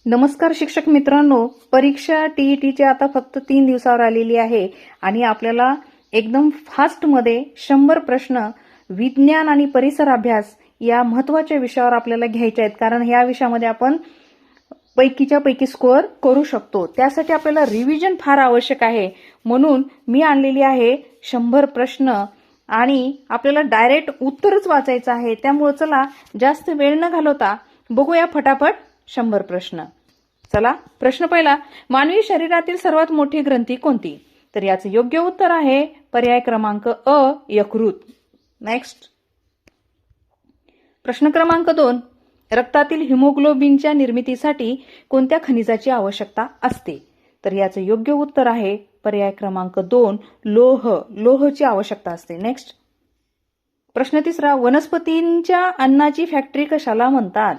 नमस्कार शिक्षक मित्रांनो, परीक्षा टीईटीची आता फक्त 3 दिवसावर आलेली आहे आणि आपल्याला एकदम फास्टमध्ये 100 प्रश्न विज्ञान आणि परिसर अभ्यास या महत्त्वाच्या विषयावर आपल्याला घ्यायचे आहेत, कारण ह्या विषयामध्ये आपण पैकीच्या पैकी स्कोअर करू शकतो. त्यासाठी आपल्याला रिव्हिजन फार आवश्यक आहे. म्हणून मी आणलेली आहे 100 प्रश्न आणि आपल्याला डायरेक्ट उत्तरच वाचायचं आहे. त्यामुळे चला जास्त वेळ न घालवता बघूया फटाफट 100 प्रश्न. चला, प्रश्न पहिला, मानवी शरीरातील सर्वात मोठी ग्रंथी कोणती? तर याचं योग्य उत्तर आहे पर्याय क्रमांक अ, यकृत. नेक्स्ट, प्रश्न क्रमांक 2, रक्तातील हिमोग्लोबिनच्या निर्मितीसाठी कोणत्या खनिजाची आवश्यकता असते? तर याचं योग्य उत्तर आहे पर्याय क्रमांक 2, लोहची आवश्यकता असते. नेक्स्ट, प्रश्न तिसरा, वनस्पतींच्या अन्नाची फॅक्टरी कशाला म्हणतात?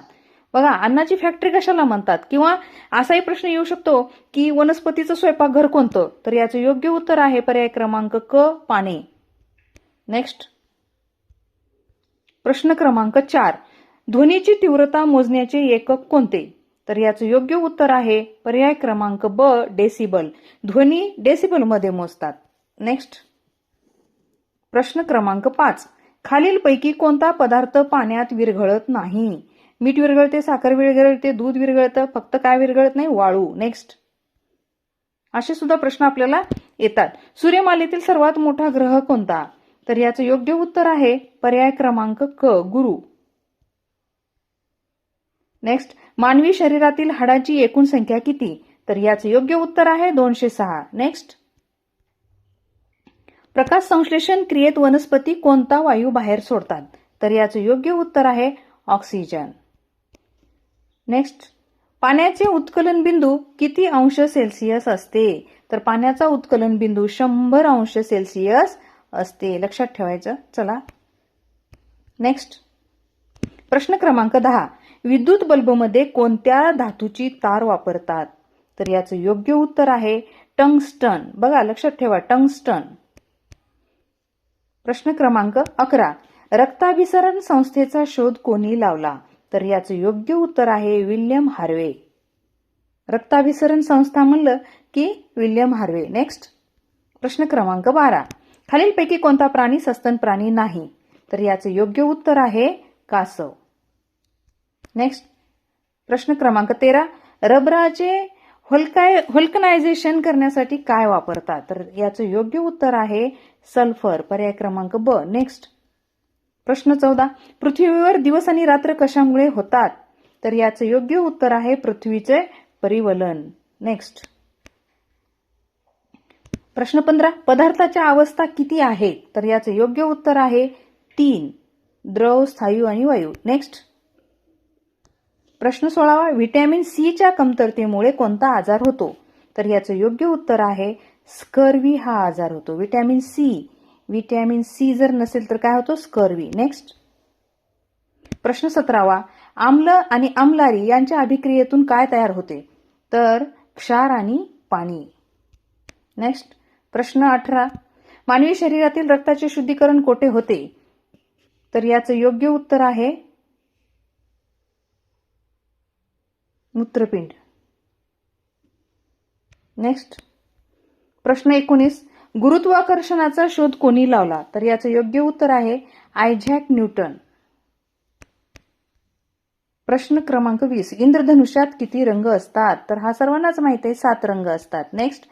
बघा, अन्नाची फॅक्टरी कशाला म्हणतात? किंवा असाही प्रश्न येऊ शकतो की वनस्पतीचं स्वयंपाकघर कोणतं? तर याचं योग्य उत्तर आहे पर्याय क्रमांक क, पाने. नेक्स्ट, प्रश्न क्रमांक 4, ध्वनीची तीव्रता मोजण्याचे एकक कोणते? तर याचं योग्य उत्तर आहे पर्याय क्रमांक ब, डेसिबल. ध्वनी डेसिबल मध्ये मोजतात. नेक्स्ट, प्रश्न क्रमांक 5, खालीलपैकी कोणता पदार्थ पाण्यात विरघळत नाही? मीठ विरघळते, साखर विरघळते, दूध विरघळतं, फक्त काय विरघळत नाही? वाळू. नेक्स्ट, असे सुद्धा प्रश्न आपल्याला येतात. सूर्यमालेतील सर्वात मोठा ग्रह कोणता? तर याचं योग्य उत्तर आहे पर्याय क्रमांक क, गुरु. नेक्स्ट, मानवी शरीरातील हाडांची एकूण संख्या किती? तर याचं योग्य उत्तर आहे 206. नेक्स्ट, प्रकाश संश्लेषण क्रियेत वनस्पती कोणता वायू बाहेर सोडतात? तर याचं योग्य उत्तर आहे ऑक्सिजन. नेक्स्ट, पाण्याचे उत्कलन बिंदू किती अंश सेल्सिअस असते? तर पाण्याचा उत्कलन बिंदू 100 अंश सेल्सिअस असते, लक्षात ठेवायचं. चला, नेक्स्ट, प्रश्न क्रमांक 10, विद्युत बल्बमध्ये कोणत्या धातूची तार वापरतात? तर याचं योग्य उत्तर आहे टंगस्टन. बघा, लक्षात ठेवा, टंगस्टन. प्रश्न क्रमांक 11, रक्ताभिसरण संस्थेचा शोध कोणी लावला? तर याचं योग्य उत्तर आहे विल्यम हार्वे. रक्ताभिसरण संस्था म्हणलं की विल्यम हार्वे. नेक्स्ट, प्रश्न क्रमांक 12, खालीलपैकी कोणता प्राणी सस्तन प्राणी नाही? तर याचं योग्य उत्तर आहे कासव. नेक्स्ट, प्रश्न क्रमांक 13, रबराचे व्हल्कनायझेशन करण्यासाठी काय वापरतात? तर याचं योग्य उत्तर आहे सल्फर, पर्याय क्रमांक ब. नेक्स्ट, प्रश्न 14, पृथ्वीवर दिवस आणि रात्र कशामुळे होतात? तर याचं योग्य उत्तर आहे पृथ्वीचे परिवलन. नेक्स्ट, प्रश्न 15, पदार्थाच्या अवस्था किती आहेत? तर याचं योग्य उत्तर आहे 3, द्रव, स्थायू आणि वायू. नेक्स्ट, प्रश्न 16, व्हिटॅमिन सी च्या कमतरतेमुळे कोणता आजार होतो? तर याचं योग्य उत्तर आहे स्कर्वी हा आजार होतो. व्हिटॅमिन सी जर नसेल तर काय होतो? स्कर्वी. नेक्स्ट, प्रश्न 17, आम्ल आणि आम्लारी यांच्या अभिक्रियेतून काय तयार होते? तर क्षार आणि पाणी. नेक्स्ट, प्रश्न 18, मानवी शरीरातील रक्ताचे शुद्धीकरण कोठे होते? तर याचं योग्य उत्तर आहे मूत्रपिंड. नेक्स्ट, प्रश्न 19, गुरुत्वाकर्षणाचा शोध कोणी लावला? तर याचं योग्य उत्तर आहे आयझॅक न्यूटन. प्रश्न क्रमांक 20, इंद्रधनुष्यात किती रंग असतात? तर हा सर्वांनाच माहिती आहे, 7 रंग असतात. नेक्स्ट,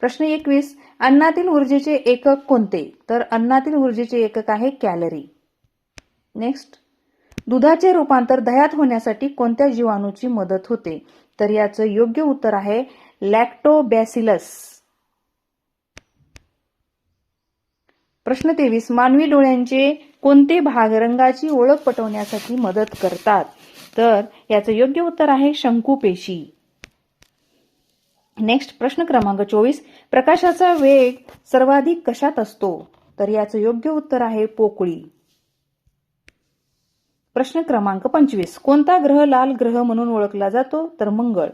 प्रश्न 21, अन्नातील ऊर्जेचे एकक कोणते? तर अन्नातील ऊर्जेचे एकक आहे कॅलरी. नेक्स्ट, दुधाचे रूपांतर दह्यात होण्यासाठी कोणत्या जीवाणूची मदत होते? तर याचं योग्य उत्तर आहे लॅक्टोबॅसिलस. प्रश्न 23, मानवी डोळ्यांचे कोणते भाग रंगाची ओळख पटवण्यासाठी मदत करतात? तर याचं योग्य उत्तर आहे शंकुपेशी. नेक्स्ट, प्रश्न क्रमांक 24, प्रकाशाचा वेग सर्वाधिक कशात असतो? तर याचं योग्य उत्तर आहे पोकळी. प्रश्न क्रमांक 25, कोणता ग्रह लाल ग्रह म्हणून ओळखला जातो? तर मंगळ.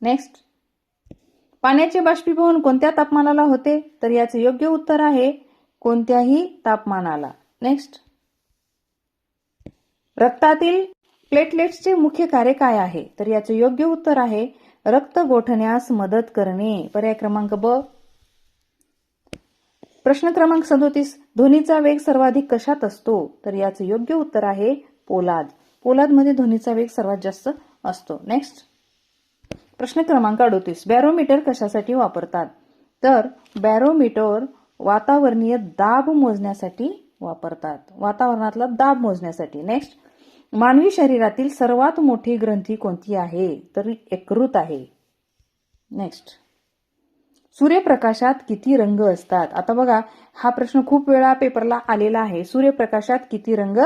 नेक्स्ट, पाण्याचे बाष्पीभवन कोणत्या तापमानाला होते? तर याचे योग्य उत्तर आहे कोणत्याही तापमानाला. नेक्स्ट, रक्तातील प्लेटलेट्सचे मुख्य कार्य काय आहे? तर याचे योग्य उत्तर आहे रक्त गोठण्यास मदत करणे. पर्याय क्रमांक ब. प्रश्न क्रमांक 37, ध्वनीचा वेग सर्वाधिक कशात असतो? तर याचे योग्य उत्तर आहे पोलाद. पोलादमध्ये ध्वनीचा वेग सर्वात जास्त असतो. नेक्स्ट, प्रश्न क्रमांक 38, बॅरोमीटर कशासाठी वापरतात? तर बॅरोमीटर वातावरणीय दाब मोजण्यासाठी वापरतात, वातावरणातला दाब मोजण्यासाठी. नेक्स्ट, मानवी शरीरातील सर्वात मोठी ग्रंथी कोणती आहे? तर यकृत आहे. नेक्स्ट, सूर्यप्रकाशात किती रंग असतात? आता बघा, हा प्रश्न खूप वेळा पेपरला आलेला आहे. सूर्यप्रकाशात किती रंग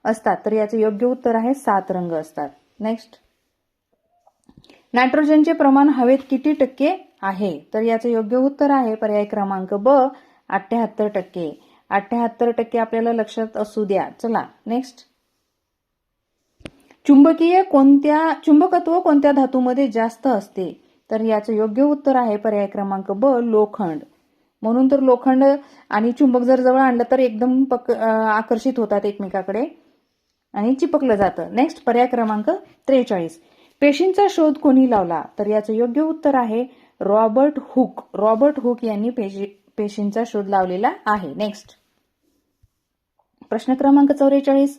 असतात? तर याचे योग्य उत्तर आहे 7 रंग असतात. नेक्स्ट, नायट्रोजनचे प्रमाण हवेत किती टक्के आहे? तर याचे योग्य उत्तर आहे पर्याय क्रमांक ब, 78%. 78% आपल्याला लक्षात असू द्या. चला नेक्स्ट, चुंबकत्व कोणत्या धातूमध्ये जास्त असते? तर याचं योग्य उत्तर आहे पर्याय क्रमांक ब, लोखंड. म्हणून तर लोखंड आणि चुंबक जर जवळ आणलं तर एकदम आकर्षित होतात एकमेकाकडे आणि चिपकलं जातं. नेक्स्ट, पर्याय क्रमांक 43, पेशींचा शोध कोणी लावला? तर याचं योग्य उत्तर आहे रॉबर्ट हुक. रॉबर्ट हुक यांनी पेशींचा शोध लावलेला आहे. नेक्स्ट, प्रश्न क्रमांक 44,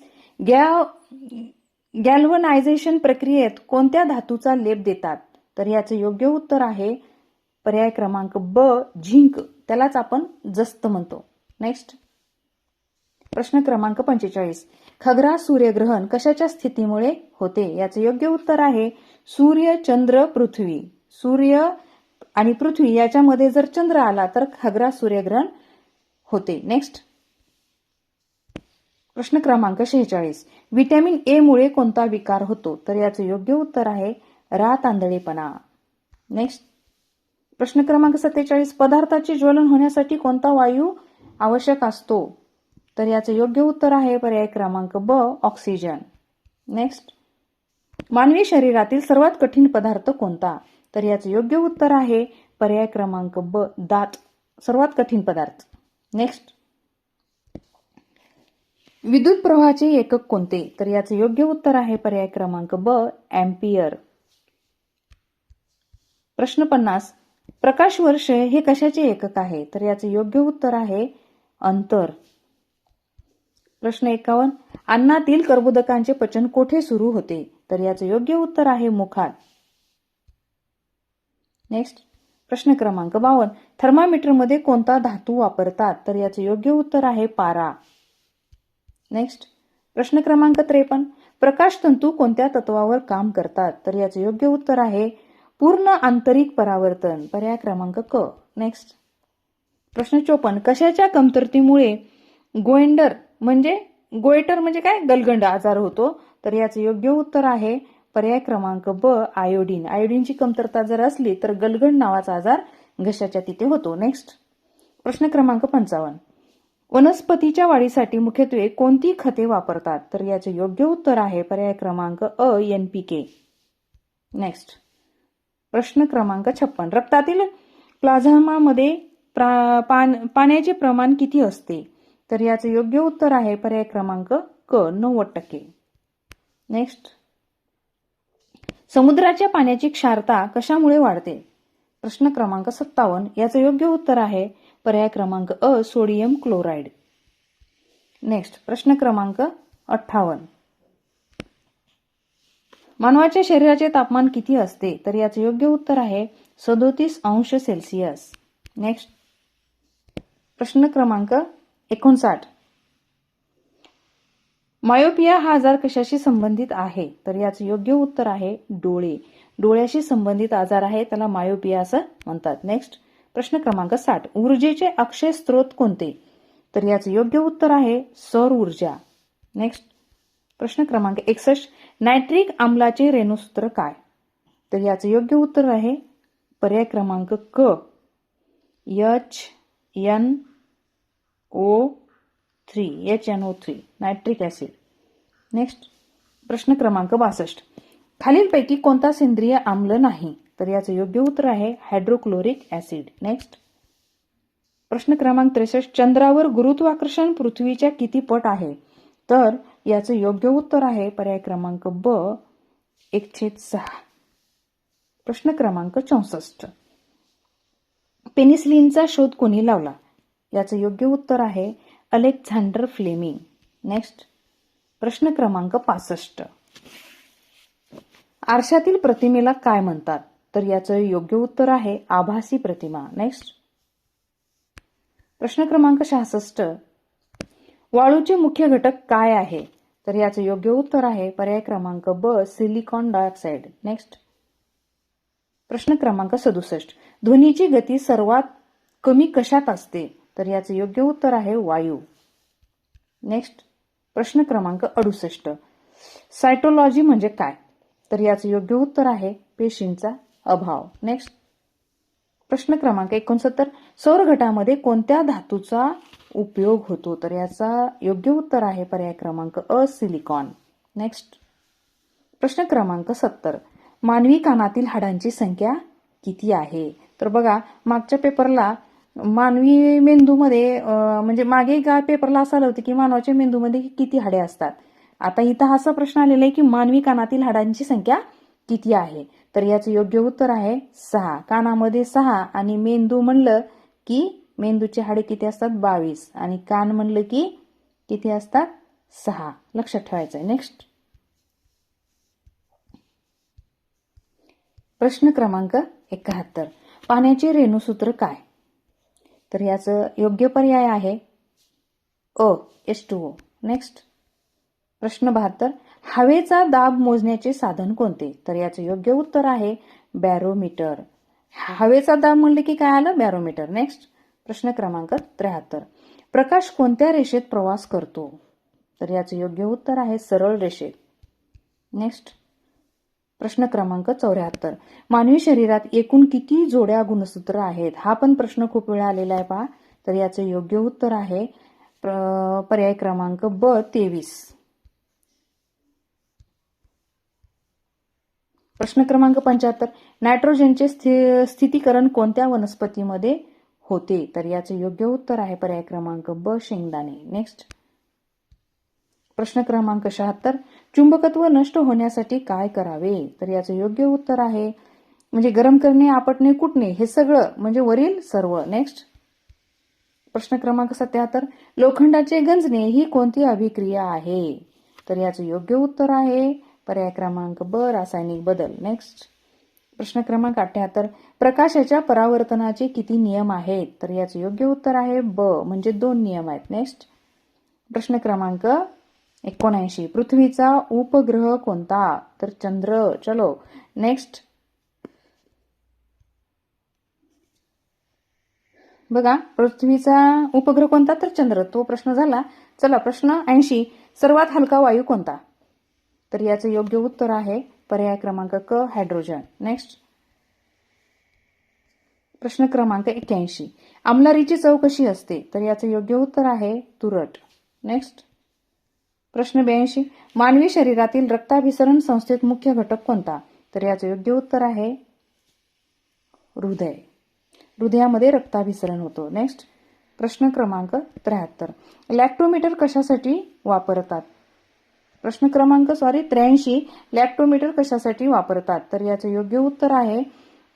गॅल्व्हनायझेशन प्रक्रियेत कोणत्या धातूचा लेप देतात? तर याचं योग्य उत्तर आहे पर्याय क्रमांक ब, झिंक. त्यालाच आपण जस्त म्हणतो. नेक्स्ट, प्रश्न क्रमांक 45, खग्रास सूर्यग्रहण कशाच्या स्थितीमुळे होते? याचं योग्य उत्तर आहे सूर्य, चंद्र, पृथ्वी. सूर्य आणि पृथ्वी याच्यामध्ये जर चंद्र आला तर खग्रास सूर्यग्रहण होते. नेक्स्ट, प्रश्न क्रमांक 46, व्हिटॅमिन ए मुळे कोणता विकार होतो? तर याचं योग्य उत्तर आहे रातआंधळेपणा. नेक्स्ट, प्रश्न क्रमांक 47, पदार्थाचे ज्वलन होण्यासाठी कोणता वायू आवश्यक असतो? तर याचं योग्य उत्तर आहे पर्याय क्रमांक ब, ऑक्सिजन. नेक्स्ट, मानवी शरीरातील सर्वात कठीण पदार्थ कोणता? तर याचं योग्य उत्तर आहे पर्याय क्रमांक ब, दात. सर्वात कठीण पदार्थ. नेक्स्ट, विद्युत प्रवाहाचे एकक कोणते? तर याचं योग्य उत्तर आहे पर्याय क्रमांक ब, अँपियर. प्रश्न 50, प्रकाश वर्ष हे कशाचे एकक आहे? तर याचं योग्य उत्तर आहे अंतर. प्रश्न 51, अन्नातील कर्बोदकांचे पचन कोठे सुरू होते? तर याचं योग्य उत्तर आहे मुखात. नेक्स्ट, प्रश्न क्रमांक 52, थर्मामीटरमध्ये कोणता धातू वापरतात? तर याचं योग्य उत्तर आहे पारा. नेक्स्ट, प्रश्न क्रमांक 53, प्रकाश तंतू कोणत्या तत्वावर काम करतात? तर याचं योग्य उत्तर आहे पूर्ण आंतरिक परावर्तन. पर्याय क्रमांक क. नेक्स्ट, प्रश्न 54, कशाच्या कमतरतेमुळे गोइटर म्हणजे काय, गलगंड आजार होतो? तर याचं योग्य उत्तर आहे पर्याय क्रमांक ब, आयोडीन. आयोडीनची कमतरता जर असली तर गलगंड नावाचा आजार घशाच्या तिथे होतो. नेक्स्ट, प्रश्न क्रमांक 55, वनस्पतीच्या वाढीसाठी मुख्यत्वे कोणती खते वापरतात? तर याचे योग्य उत्तर आहे पर्याय क्रमांक अ, NPK. नेक्स्ट, प्रश्न क्रमांक 56, रक्तातील प्लाझ्मामध्ये पाण्याचे प्रमाण किती असते? तर याचे योग्य उत्तर आहे पर्याय क्रमांक क, 90%. नेक्स्ट, समुद्राच्या पाण्याची क्षारता कशामुळे वाढते? प्रश्न क्रमांक 57, याचं योग्य उत्तर आहे पर्याय क्रमांक अ, सोडियम क्लोराईड. नेक्स्ट, प्रश्न क्रमांक 58, मानवाच्या शरीराचे तापमान किती असते? तर याचे योग्य उत्तर आहे 37°C. नेक्स्ट, प्रश्न क्रमांक 59, मायोपिया हा आजार कशाशी संबंधित आहे? तर याचे योग्य उत्तर आहे डोळे. डोळ्याशी संबंधित आजार आहे, त्याला मायोपिया असं म्हणतात. नेक्स्ट, प्रश्न क्रमांक 60, ऊर्जेचे अक्षय स्रोत कोणते? तर याचे योग्य उत्तर आहे सौर ऊर्जा. नेक्स्ट, प्रश्न क्रमांक 61, नायट्रिक आम्लाचे रेणुसूत्र काय? तर याचे योग्य उत्तर आहे पर्याय क्रमांक क, HNO3, नायट्रिक ऍसिड. नेक्स्ट, प्रश्न क्रमांक 62, खालीलपैकी कोणता सेंद्रिय आम्ल नाही? तर याचं योग्य उत्तर आहे हायड्रोक्लोरिक ऍसिड. नेक्स्ट प्रश्न क्रमांक 63, चंद्रावर गुरुत्वाकर्षण पृथ्वीच्या किती पट आहे? तर याचं योग्य उत्तर आहे पर्याय क्रमांक ब 1/6. प्रश्न क्रमांक 64, पेनिसिलिनचा शोध कोणी लावला? याचं योग्य उत्तर आहे अलेक्झांडर फ्लेमिंग. नेक्स्ट प्रश्न क्रमांक 65, आरशातील प्रतिमेला काय म्हणतात? तर याचं योग्य उत्तर आहे आभासी प्रतिमा. नेक्स्ट प्रश्न क्रमांक 66, वाळूचे मुख्य घटक काय आहे? तर याचं योग्य उत्तर आहे पर्याय क्रमांक ब सिलिकॉन डायऑक्साईड. नेक्स्ट प्रश्न क्रमांक 67, ध्वनीची गती सर्वात कमी कशात असते? तर याचं योग्य उत्तर आहे वायू. नेक्स्ट प्रश्न क्रमांक 68, सायटोलॉजी म्हणजे काय? तर याचं योग्य उत्तर आहे पेशींचा अभाव. नेक्स्ट प्रश्न क्रमांक 69, सौर घटामध्ये कोणत्या धातूचा उपयोग होतो? तर याचा योग्य उत्तर आहे पर्याय क्रमांक अ सिलिकॉन. नेक्स्ट प्रश्न क्रमांक 70, मानवी कानातील हाडांची संख्या किती आहे? तर बघा मागच्या पेपरला मानवी मेंदूमध्ये म्हणजे मागे का पेपरला असं आलं होतं की मानवाच्या मेंदूमध्ये किती हाडे असतात. आता इथं असा प्रश्न आलेला आहे की मानवी कानातील हाडांची संख्या किती आहे? तर याचं योग्य उत्तर आहे 6. कानामध्ये 6 आणि मेंदू म्हणलं की मेंदूचे हाडे किती असतात 22 आणि कान म्हणलं की किती असतात 6. लक्षात ठेवायचं आहे. नेक्स्ट प्रश्न क्रमांक 71, पाण्याचे रेणुसूत्र काय? तर याचं योग्य पर्याय आहे अ H2O. नेक्स्ट प्रश्न 72, हवेचा दाब मोजण्याचे साधन कोणते? तर याचं योग्य उत्तर आहे बॅरोमीटर. हवेचा दाब म्हणले की काय आलं बॅरोमीटर. नेक्स्ट प्रश्न क्रमांक 73, प्रकाश कोणत्या रेषेत प्रवास करतो? तर याचं योग्य उत्तर आहे सरळ रेषेत. नेक्स्ट प्रश्न क्रमांक 74, मानवी शरीरात एकूण किती जोड्या गुणसूत्र आहेत? हा पण प्रश्न खूप वेळा आलेला आहे पहा. तर याचं योग्य उत्तर आहे पर्याय क्रमांक ब 23. प्रश्न क्रमांक 75, नायट्रोजनचे स्थितीकरण कोणत्या वनस्पतीमध्ये होते? तर याचे योग्य उत्तर आहे पर्याय क्रमांक ब शेंगदाणे. नेक्स्ट प्रश्न क्रमांक 76, चुंबकत्व नष्ट होण्यासाठी काय करावे? तर याचे योग्य उत्तर आहे म्हणजे गरम करणे, आपटणे, कुटणे हे सगळं म्हणजे वरील सर्व. नेक्स्ट प्रश्न क्रमांक 77, लोखंडाचे गंजणे ही कोणती अभिक्रिया आहे? तर याचे योग्य उत्तर आहे पर्याय क्रमांक ब रासायनिक बदल. नेक्स्ट प्रश्न क्रमांक 78, प्रकाशाच्या परावर्तनाचे किती नियम आहेत? तर याचे योग्य उत्तर आहे ब म्हणजे 2 नियम आहेत. नेक्स्ट प्रश्न क्रमांक 79, पृथ्वीचा उपग्रह कोणता? तर चंद्र. चलो नेक्स्ट बघा पृथ्वीचा उपग्रह कोणता? तर चंद्र. तो प्रश्न झाला. चला प्रश्न 80, सर्वात हलका वायू कोणता? तर याचे योग्य उत्तर आहे पर्याय क्रमांक क हायड्रोजन. नेक्स्ट प्रश्न क्रमांक 81, आमलारीची चव कशी असते? तर याचे योग्य उत्तर आहे तुरट. नेक्स्ट प्रश्न 82, मानवी शरीरातील रक्ताभिसरण संस्थेत मुख्य घटक कोणता? तर याचे योग्य उत्तर आहे हृदय. हृदयामध्ये रक्ताभिसरण होतो. नेक्स्ट प्रश्न क्रमांक 73, लॅक्टोमीटर कशासाठी वापरतात? प्रश्न क्रमांक 83, लॅक्टोमीटर कशासाठी वापरतात? तर याचे योग्य उत्तर आहे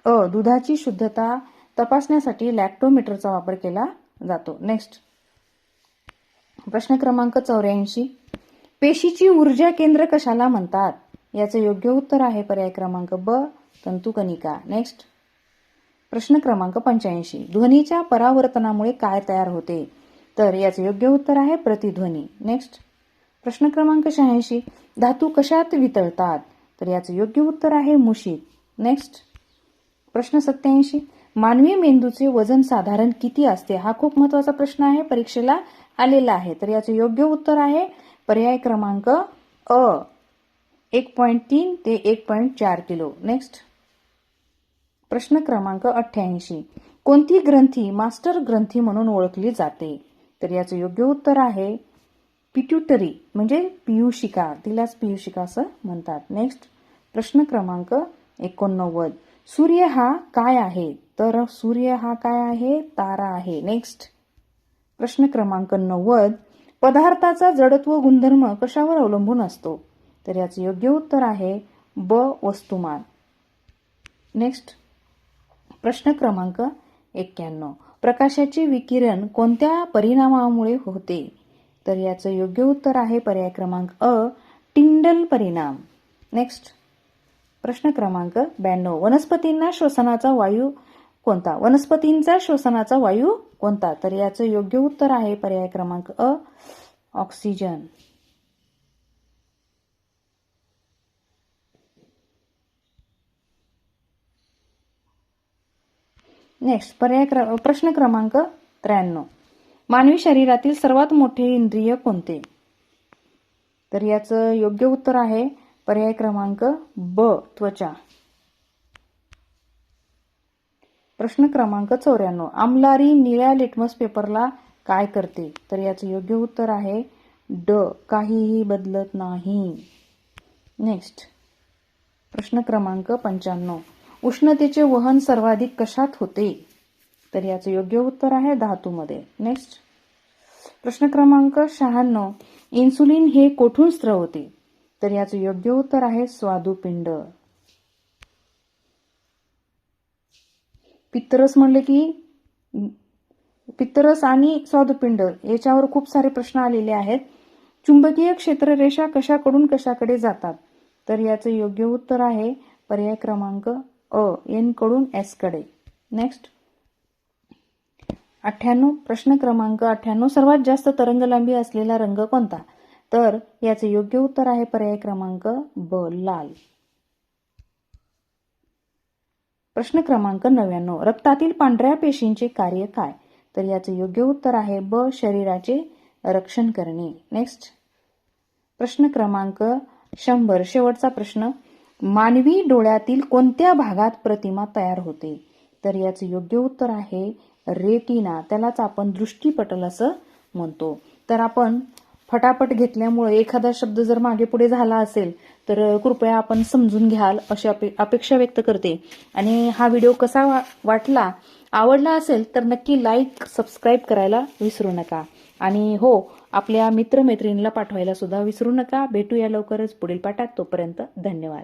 अ दुधाची शुद्धता तपासण्यासाठी लॅक्टोमीटरचा वापर केला जातो. नेक्स्ट प्रश्न क्रमांक 84, पेशीची ऊर्जा केंद्र कशाला म्हणतात? याचे योग्य उत्तर आहे पर्याय क्रमांक ब तंतुकणिका. नेक्स्ट प्रश्न क्रमांक 85, ध्वनीच्या परावर्तनामुळे काय तयार होते? तर याचे योग्य उत्तर आहे प्रतिध्वनी. नेक्स्ट प्रश्न क्रमांक 86, धातू कशात वितळतात? तर याचे योग्य उत्तर आहे मुशीत. नेक्स्ट प्रश्न 87, मानवी मेंदूचे वजन साधारण किती असते? हा खूप महत्वाचा प्रश्न आहे, परीक्षेला आलेला आहे. तर याचे योग्य उत्तर आहे पर्याय क्रमांक अ 1.3 ते 1.4 किलो. नेक्स्ट प्रश्न क्रमांक 88, कोणती ग्रंथी मास्टर ग्रंथी म्हणून ओळखली जाते? तर याचे योग्य उत्तर आहे पिट्युटरी म्हणजे पीयूषिका. तिलाच पीयूषिका असं म्हणतात. नेक्स्ट प्रश्न क्रमांक 89, सूर्य हा काय आहे? तर सूर्य हा काय आहे? तारा आहे. नेक्स्ट प्रश्न क्रमांक 90. पदार्थाचा जडत्व गुणधर्म कशावर अवलंबून असतो? तर याचे योग्य उत्तर आहे ब. वस्तुमान. नेक्स्ट प्रश्न क्रमांक 91. प्रकाशाचे विकिरण कोणत्या परिणामामुळे होते? तर याचं योग्य उत्तर आहे पर्याय क्रमांक अ. टिंडल परिणाम. नेक्स्ट प्रश्न क्रमांक 92. वनस्पतींचा श्वसनाचा वायू कोणता? तर याचं योग्य उत्तर आहे पर्याय क्रमांक अ. ऑक्सिजन. नेक्स्ट प्रश्न क्रमांक 93. मानवी शरीरातील सर्वात मोठे इंद्रिय कोणते? तर याचं योग्य उत्तर आहे पर्याय क्रमांक ब. त्वचा. प्रश्न क्रमांक 94. आमलारी निळ्या लिटमस पेपरला काय करते? तर याचं योग्य उत्तर आहे ड. काहीही बदलत नाही. नेक्स्ट प्रश्न क्रमांक 95. उष्णतेचे वहन सर्वाधिक कशात होते? तर याचं योग्य उत्तर आहे धातूमध्ये. नेक्स्ट प्रश्न क्रमांक 96. इन्सुलिन हे कोठून स्त्रवते? तर याचं योग्य उत्तर आहे स्वादुपिंड. पित्तरस म्हणले की पित्तरस आणि स्वादुपिंड याच्यावर खूप सारे प्रश्न आलेले आहेत. चुंबकीय क्षेत्ररेषा कशाकडून कशाकडे जातात? तर याचं योग्य उत्तर आहे पर्याय क्रमांक अ. एन कडून एस कडे. नेक्स्ट 98. प्रश्न क्रमांक 98. सर्वात जास्त तरंगलांबी असलेला रंग कोणता? तर याचे योग्य उत्तर आहे पर्याय क्रमांक ब. लाल. प्रश्न क्रमांक 99. रक्तातील पांढऱ्या पेशींचे कार्य काय? तर याचे योग्य उत्तर आहे ब. शरीराचे रक्षण करणे. नेक्स्ट प्रश्न क्रमांक 100. शेवटचा प्रश्न. मानवी डोळ्यातील कोणत्या भागात प्रतिमा तयार होते? तर याचे योग्य उत्तर आहे रेटिना. त्यालाच आपण दृष्टीपटल असं म्हणतो. तर आपण फटाफट घेतल्यामुळे एखादा शब्द जर मागे पुढे झाला असेल तर कृपया आपण समजून घ्याल अशी अपेक्षा व्यक्त करते. आणि हा व्हिडिओ कसा वाटला, आवडला असेल तर नक्की लाईक, सबस्क्राईब करायला विसरू नका. आणि हो, आपल्या मित्रमैत्रिणीला पाठवायला सुद्धा विसरू नका. भेटूया लवकरच पुढील पाठात. तोपर्यंत धन्यवाद.